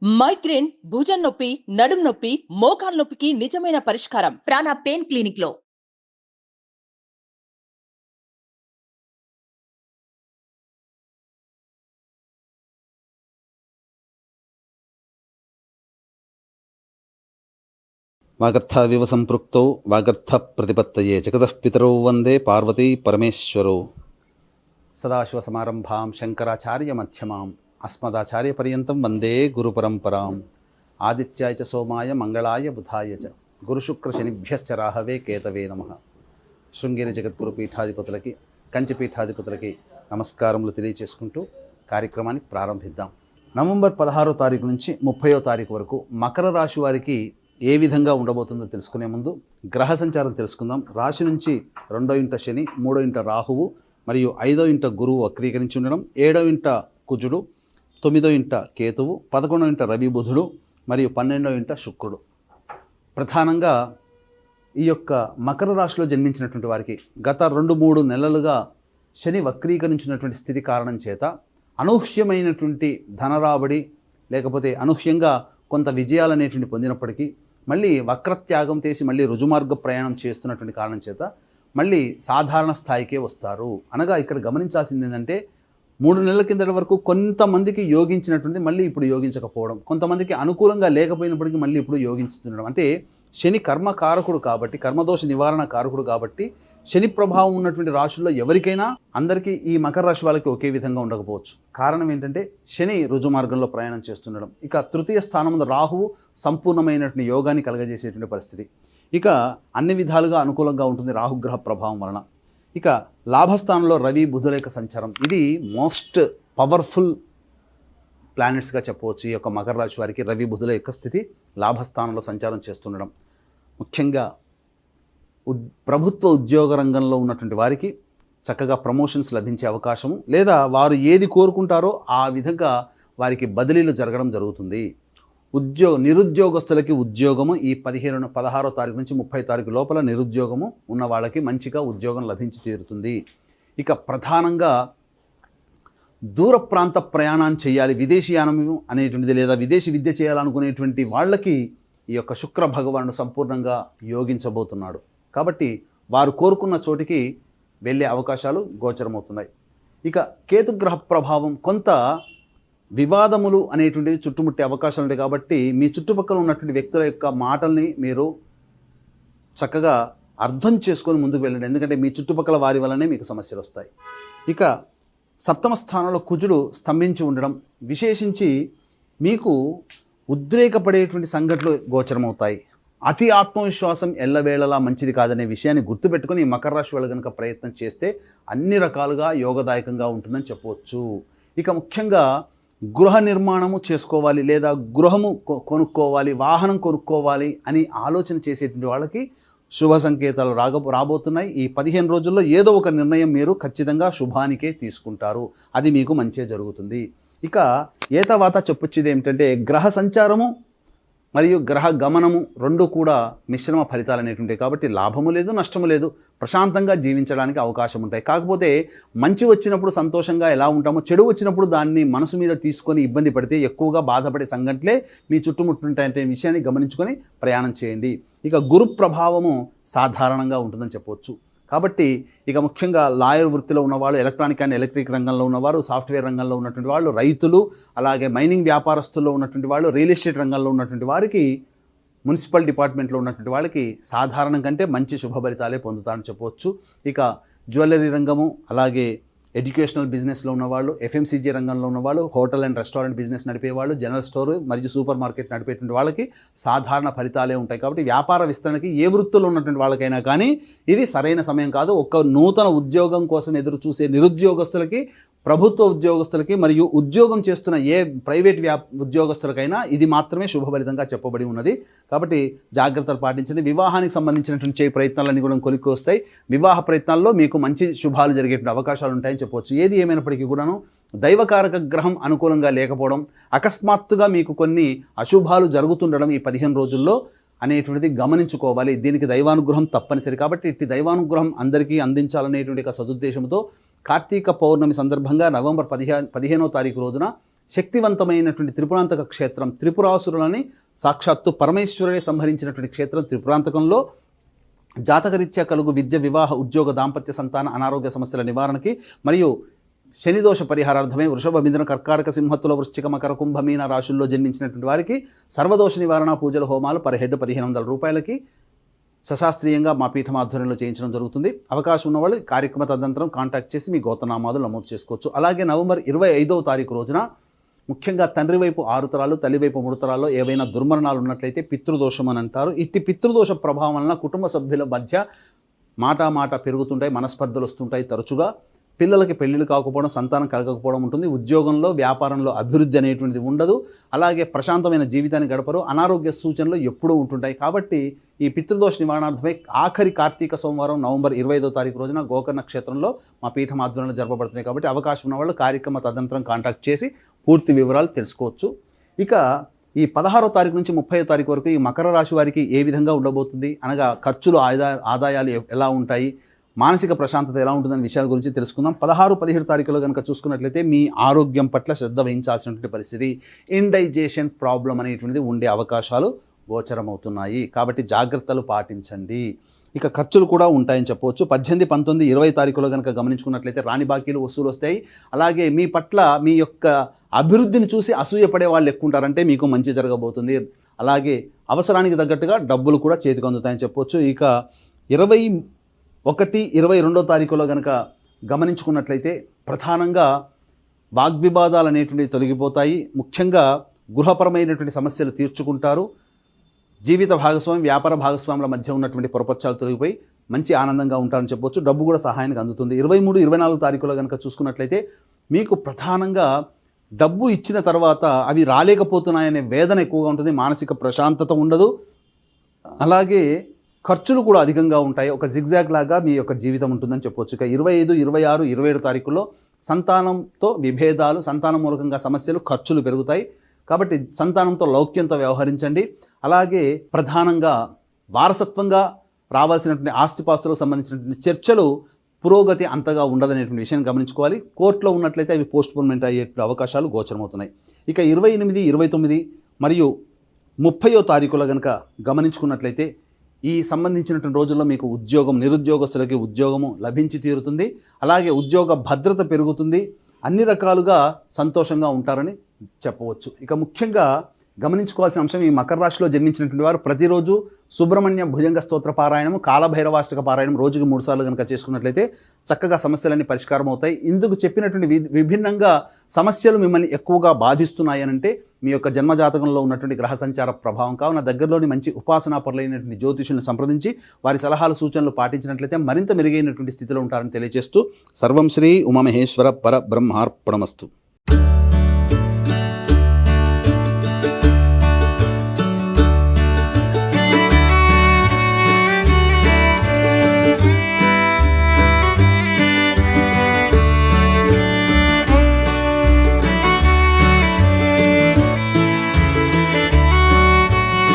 Migraine, భుజం నొప్పి, నడుం నొప్పి, మోకాలు నొప్పికి నిజమైన పరిష్కారం ప్రాణ పెయిన్ క్లినిక్ లో. వాగర్థవివ సంపృక్తౌ వాగర్థ ప్రతిపత్తయే జగతః పితరౌ వందే పార్వతీ పరమేశ్వరౌ. సదాశివసమారంభాం శంకరాచార్యమధ్యమాం అస్మదాచార్య పర్యంతం వందే గురుపరంపరాం. ఆదిత్యాయ చ సోమాయ మంగళాయ బుధాయ చ గురుశుక్ర శనిభ్యశ్చ రాహవే కేతవే నమః. శృంగేరి జగద్గురు పీఠాధిపతులకి, కంచి పీఠాధిపతులకి నమస్కారములు తెలియచేసుకుంటూ కార్యక్రమాన్ని ప్రారంభిద్దాం. నవంబర్ 16వ తారీఖు నుంచి 30వ తారీఖు వరకు మకర రాశి వారికి ఏ విధంగా ఉండబోతుందో తెలుసుకునే ముందు గ్రహ సంచారం తెలుసుకుందాం. రాశి నుంచి 2వ ఇంట శని, 3వ ఇంట రాహువు మరియు 5వ ఇంట గురువు వక్రీకరించి ఉండడం, 7వ ఇంట కుజుడు, 9వ ఇంట కేతువు, 11వ ఇంట రవి బుధుడు మరియు 12వ ఇంట శుక్రుడు. ప్రధానంగా ఈ యొక్క మకర రాశిలో జన్మించినటువంటి వారికి గత 2-3 నెలలుగా శని వక్రీకరించినటువంటి స్థితి కారణం చేత అనూహ్యమైనటువంటి ధనరాబడి లేకపోతే అనూహ్యంగా కొంత విజయాలు అనేటువంటి పొందినప్పటికీ మళ్ళీ వక్రత్యాగం చేసి మళ్ళీ రుజుమార్గ ప్రయాణం చేస్తున్నటువంటి కారణం చేత మళ్ళీ సాధారణ స్థాయికే వస్తారు. అనగా ఇక్కడ గమనించాల్సింది ఏంటంటే 3 నెలల కిందటి వరకు కొంతమందికి యోగించినటువంటి మళ్ళీ ఇప్పుడు యోగించకపోవడం, కొంతమందికి అనుకూలంగా లేకపోయినప్పటికీ మళ్ళీ ఇప్పుడు యోగించుతుండడం. అంటే శని కర్మకారకుడు కాబట్టి, కర్మదోష నివారణ కారకుడు కాబట్టి శని ప్రభావం ఉన్నటువంటి రాశుల్లో ఎవరికైనా, అందరికీ ఈ మకర రాశి వాళ్ళకి ఒకే విధంగా ఉండకపోవచ్చు. కారణం ఏంటంటే శని రుజు మార్గంలో ప్రయాణం చేస్తుండడం. ఇక తృతీయ స్థానంలో రాహువు సంపూర్ణమైనటువంటి యోగాన్ని కలగజేసేటువంటి పరిస్థితి. ఇక అన్ని విధాలుగా అనుకూలంగా ఉంటుంది రాహుగ్రహ ప్రభావం వలన. ఇక లాభస్థానంలో రవి బుధుల యొక్క సంచారం, ఇది మోస్ట్ పవర్ఫుల్ ప్లానెట్స్గా చెప్పవచ్చు. ఈ యొక్క మకర రాశి వారికి రవి బుధుల యొక్క స్థితి లాభస్థానంలో సంచారం చేస్తుండడం ముఖ్యంగా ప్రభుత్వ ఉద్యోగ రంగంలో ఉన్నటువంటి వారికి చక్కగా ప్రమోషన్స్ లభించే అవకాశము, లేదా వారు ఏది కోరుకుంటారో ఆ విధంగా వారికి బదిలీలు జరగడం జరుగుతుంది. నిరుద్యోగస్తులకి ఉద్యోగము ఈ 16వ తారీఖు నుంచి 30వ తారీఖు లోపల నిరుద్యోగము ఉన్న వాళ్ళకి మంచిగా ఉద్యోగం లభించి తీరుతుంది. ఇక ప్రధానంగా దూర ప్రాంత ప్రయాణాన్ని చేయాలి, విదేశీయానము అనేటువంటిది లేదా విదేశీ విద్య చేయాలనుకునేటువంటి వాళ్ళకి ఈ యొక్క శుక్ర భగవానుడు సంపూర్ణంగా యోగించబోతున్నాడు. కాబట్టి వారు కోరుకున్న చోటికి వెళ్ళే అవకాశాలు గోచరమవుతున్నాయి. ఇక కేతుగ్రహ ప్రభావం కొంత వివాదములు అనేటువంటివి చుట్టుముట్టే అవకాశాలు ఉంటాయి. కాబట్టి మీ చుట్టుపక్కల ఉన్నటువంటి వ్యక్తుల యొక్క మాటల్ని మీరు చక్కగా అర్థం చేసుకొని ముందుకు వెళ్ళండి. ఎందుకంటే మీ చుట్టుపక్కల వారి వల్లనే మీకు సమస్యలు వస్తాయి. ఇక 7వ స్థానంలో కుజుడు స్తంభించి ఉండడం, విశేషించి మీకు ఉద్రేకపడేటువంటి సంఘటనలు గోచరమవుతాయి. అతి ఆత్మవిశ్వాసం ఎల్లవేళలా మంచిది కాదనే విషయాన్ని గుర్తుపెట్టుకొని మకర రాశి వాళ్ళు కనుక ప్రయత్నం చేస్తే అన్ని రకాలుగా యోగదాయకంగా ఉంటుందని చెప్పవచ్చు. ఇక ముఖ్యంగా గృహ నిర్మాణము చేసుకోవాలి, లేదా గృహము కొనుక్కోవాలి, వాహనం కొనుక్కోవాలి అని ఆలోచన చేసేటువంటి వాళ్ళకి శుభ సంకేతాలు రాబోతున్నాయి. ఈ 15 రోజుల్లో ఏదో ఒక నిర్ణయం మీరు ఖచ్చితంగా శుభానికే తీసుకుంటారు, అది మీకు మంచిగా జరుగుతుంది. ఇక తర్వాత చెప్పొచ్చేది ఏమిటంటే గ్రహ సంచారము మరియు గ్రహ గమనము రెండు కూడా మిశ్రమ ఫలితాలు అనేటువంటివి. కాబట్టి లాభము లేదు, నష్టము లేదు, ప్రశాంతంగా జీవించడానికి అవకాశం ఉంటాయి. కాకపోతే మంచి వచ్చినప్పుడు సంతోషంగా ఎలా ఉంటామో, చెడు వచ్చినప్పుడు దాన్ని మనసు మీద తీసుకొని ఇబ్బంది పడితే ఎక్కువగా బాధపడే సంఘటనలే మీ చుట్టుముట్టుంటాయంటే విషయాన్ని గమనించుకొని ప్రయాణం చేయండి. ఇక గురు ప్రభావము సాధారణంగా ఉంటుందని చెప్పవచ్చు. కాబట్టి ఇక ముఖ్యంగా లాయర్ వృత్తిలో ఉన్నవాళ్ళు, ఎలక్ట్రానిక్ అండ్ ఎలక్ట్రిక్ రంగంలో ఉన్నవారు, సాఫ్ట్వేర్ రంగంలో ఉన్నటువంటి వాళ్ళు, రైతులు, అలాగే మైనింగ్ వ్యాపారస్తుల్లో ఉన్నటువంటి వాళ్ళు, రియల్ ఎస్టేట్ రంగంలో ఉన్నటువంటి వారికి, మున్సిపల్ డిపార్ట్మెంట్లో ఉన్నటువంటి వాళ్ళకి సాధారణం కంటే మంచి శుభ ఫలితాలే పొందుతారని చెప్పవచ్చు. ఇక జ్యువెలరీ రంగము, అలాగే ఎడ్యుకేషనల్ బిజినెస్లో ఉన్నవాళ్ళు, ఎఫ్ఎంసీజీ రంగంలో ఉన్నవాళ్ళు, హోటల్ అండ్ రెస్టారెంట్ బిజినెస్ నడిపేవాళ్ళు, జనరల్ స్టోర్ మరియు సూపర్ మార్కెట్ నడిపేటువంటి వాళ్ళకి సాధారణ ఫలితాలే ఉంటాయి. కాబట్టి వ్యాపార విస్తరణకి ఏ వృత్తుల్లో ఉన్నటువంటి వాళ్ళకైనా కానీ ఇది సరైన సమయం కాదు. ఒక నూతన ఉద్యోగం కోసం ఎదురు చూసే నిరుద్యోగస్తులకి, ప్రభుత్వ ఉద్యోగస్తులకి మరియు ఉద్యోగం చేస్తున్న ఏ ప్రైవేట్ ఉద్యోగస్తులకైనా ఇది మాత్రమే శుభఫలితంగా చెప్పబడి ఉన్నది. కాబట్టి జాగ్రత్తలు పాటించండి. వివాహానికి సంబంధించినటువంటి చేయ ప్రయత్నాలన్నీ కూడా కొలిక్కి వస్తాయి. వివాహ ప్రయత్నాల్లో మీకు మంచి శుభాలు జరిగేటువంటి అవకాశాలు ఉంటాయని చెప్పవచ్చు. ఏది ఏమైనప్పటికీ కూడాను దైవకారక గ్రహం అనుకూలంగా లేకపోవడం, అకస్మాత్తుగా మీకు కొన్ని అశుభాలు జరుగుతుండడం ఈ 15 రోజుల్లో అనేటువంటిది గమనించుకోవాలి. దీనికి దైవానుగ్రహం తప్పనిసరి. కాబట్టి ఇట్టి దైవానుగ్రహం అందరికీ అందించాలనేటువంటి ఒక సదుద్దేశంతో కార్తీక పౌర్ణమి సందర్భంగా నవంబర్ 15వ తారీఖు రోజున శక్తివంతమైనటువంటి త్రిపురాంతక క్షేత్రం. త్రిపురాసురులని సాక్షాత్తు పరమేశ్వరుడే సంహరించినటువంటి క్షేత్రం త్రిపురాంతకంలో జాతకరీత్యా కలుగు విద్య, వివాహ, ఉద్యోగ, దాంపత్య, సంతాన, అనారోగ్య సమస్యల నివారణకి మరియు శనిదోష పరిహారార్థమే వృషభ, మిథున, కర్కాటక, సింహత్తుల, వృశ్చిక, మకర, కుంభ, మీన రాశుల్లో జన్మించినటువంటి వారికి సర్వదోష నివారణ పూజల హోమాలు పర్ హెడ్ 1500 రూపాయలకి సశాస్త్రీయంగా మా పీఠం ఆధ్వర్యంలో చేయించడం జరుగుతుంది. అవకాశం ఉన్నవాళ్ళు కార్యక్రమ తదనంతరం కాంటాక్ట్ చేసి మీ గోత్రనామాలు నమోదు చేసుకోవచ్చు. అలాగే నవంబర్ 25వ తారీఖు రోజున ముఖ్యంగా తండ్రి వైపు 6 తరాలు, తల్లి వైపు 3 తరాల్లో ఏవైనా దుర్మరణాలు ఉన్నట్లయితే పితృదోషం అని అంటారు. ఇట్టి పితృదోష ప్రభావం వలన కుటుంబ సభ్యుల మధ్య మాట పెరుగుతుంటాయి, మనస్పర్ధలు వస్తుంటాయి. తరచుగా పిల్లలకి పెళ్ళిళ్ళు కాకపోవడం, సంతానం కలగకపోవడం ఉంటుంది. ఉద్యోగంలో, వ్యాపారంలో అభివృద్ధి అనేటువంటిది ఉండదు. అలాగే ప్రశాంతమైన జీవితాన్ని గడపరు. అనారోగ్య సూచనలు ఎప్పుడూ ఉంటుంటాయి. కాబట్టి ఈ పితృదోష నివారణార్థమై ఆఖరి కార్తీక సోమవారం నవంబర్ 25వ తారీఖు రోజున గోకర్ణ క్షేత్రంలో మా పీఠం ఆధ్వర్యంలో జరపబడుతున్నాయి. కాబట్టి అవకాశం ఉన్న వాళ్ళు కార్యక్రమ తదనంతరం కాంటాక్ట్ చేసి పూర్తి వివరాలు తెలుసుకోవచ్చు. ఇక ఈ 16వ తారీఖు నుంచి 30వ తారీఖు వరకు ఈ మకర రాశి వారికి ఏ విధంగా ఉండబోతుంది అనగా ఖర్చులు, ఆదాయాలు ఎలా ఉంటాయి, మానసిక ప్రశాంతత ఎలా ఉంటుందనే విషయాల గురించి తెలుసుకుందాం. 16, 17 తారీఖులో కనుక చూసుకున్నట్లయితే మీ ఆరోగ్యం పట్ల శ్రద్ధ వహించాల్సినటువంటి పరిస్థితి, ఇండైజేషన్ ప్రాబ్లం అనేటువంటిది ఉండే అవకాశాలు గోచరమవుతున్నాయి. కాబట్టి జాగ్రత్తలు పాటించండి. ఇక ఖర్చులు కూడా ఉంటాయని చెప్పవచ్చు. 18, 19, 20 తారీఖులో కనుక గమనించుకున్నట్లయితే రాని బాకీలు వసూలు వస్తాయి. అలాగే మీ పట్ల మీ యొక్క అభివృద్ధిని చూసి అసూయపడే వాళ్ళు ఎక్కువ ఉంటారంటే మీకు మంచి జరగబోతుంది. అలాగే అవసరానికి తగ్గట్టుగా డబ్బులు కూడా చేతికి అందుతాయని చెప్పవచ్చు. ఇక 21, 22వ తారీఖులో కనుక గమనించుకున్నట్లయితే ప్రధానంగా వాగ్వివాదాలు అనేటువంటివి తొలగిపోతాయి. ముఖ్యంగా గృహపరమైనటువంటి సమస్యలు తీర్చుకుంటారు. జీవిత భాగస్వామి, వ్యాపార భాగస్వాముల మధ్య ఉన్నటువంటి పొరపచ్చాలు తొలగిపోయి మంచి ఆనందంగా ఉంటారని చెప్పొచ్చు. డబ్బు కూడా సహాయానికి అందుతుంది. 23, 24 తారీఖులో కనుక చూసుకున్నట్లయితే మీకు ప్రధానంగా డబ్బు ఇచ్చిన తర్వాత అవి రాలేకపోతున్నాయనే వేదన ఎక్కువగా ఉంటుంది. మానసిక ప్రశాంతత ఉండదు. అలాగే ఖర్చులు కూడా అధికంగా ఉంటాయి. ఒక జిగ్జాగ్ లాగా మీ యొక్క జీవితం ఉంటుందని చెప్పొచ్చు. ఇక 25, 26, 27 తారీఖుల్లో సంతానంతో విభేదాలు, సంతానం మూలకంగా సమస్యలు, ఖర్చులు పెరుగుతాయి. కాబట్టి సంతానంతో లౌక్యంతో వ్యవహరించండి. అలాగే ప్రధానంగా వారసత్వంగా రావాల్సినటువంటి ఆస్తిపాస్తులకు సంబంధించినటువంటి చర్చలు పురోగతి అంతగా ఉండదనేటువంటి విషయాన్ని గమనించుకోవాలి. కోర్టులో ఉన్నట్లయితే అవి పోస్ట్పోన్మెంట్ అయ్యే అవకాశాలు గోచరమవుతున్నాయి. ఇక 28, 29 మరియు 30వ తారీఖులో కనుక గమనించుకున్నట్లయితే ఈ సంబంధించినటువంటి రోజుల్లో మీకు ఉద్యోగం, నిరుద్యోగస్తులకి ఉద్యోగము లభించి తీరుతుంది. అలాగే ఉద్యోగ భద్రత పెరుగుతుంది. అన్ని రకాలుగా సంతోషంగా ఉంటారని చెప్పవచ్చు. ఇక ముఖ్యంగా గమనించుకోవాల్సిన అంశం, ఈ మకర రాశిలో జన్మించినటువంటి వారు ప్రతిరోజు సుబ్రహ్మణ్య భుజంగ స్తోత్ర పారాయణము, కాలభైరవాష్టక పారాయణం రోజుకి 3 సార్లు కనుక చేసుకున్నట్లయితే చక్కగా సమస్యలన్నీ పరిష్కారం అవుతాయి. ఇందుకు చెప్పినటువంటి విభిన్నంగా సమస్యలు మిమ్మల్ని ఎక్కువగా బాధిస్తున్నాయనంటే మీ యొక్క జన్మజాతకంలో ఉన్నటువంటి గ్రహ సంచార ప్రభావం. కావున దగ్గరలోని మంచి ఉపాసనా పరులైనటువంటి జ్యోతిషులను సంప్రదించి వారి సలహాలు, సూచనలు పాటించినట్లయితే మరింత మెరుగైనటువంటి స్థితిలో ఉంటారని తెలియజేస్తూ సర్వం శ్రీ ఉమామహేశ్వర పరబ్రహ్మార్పణమస్తు.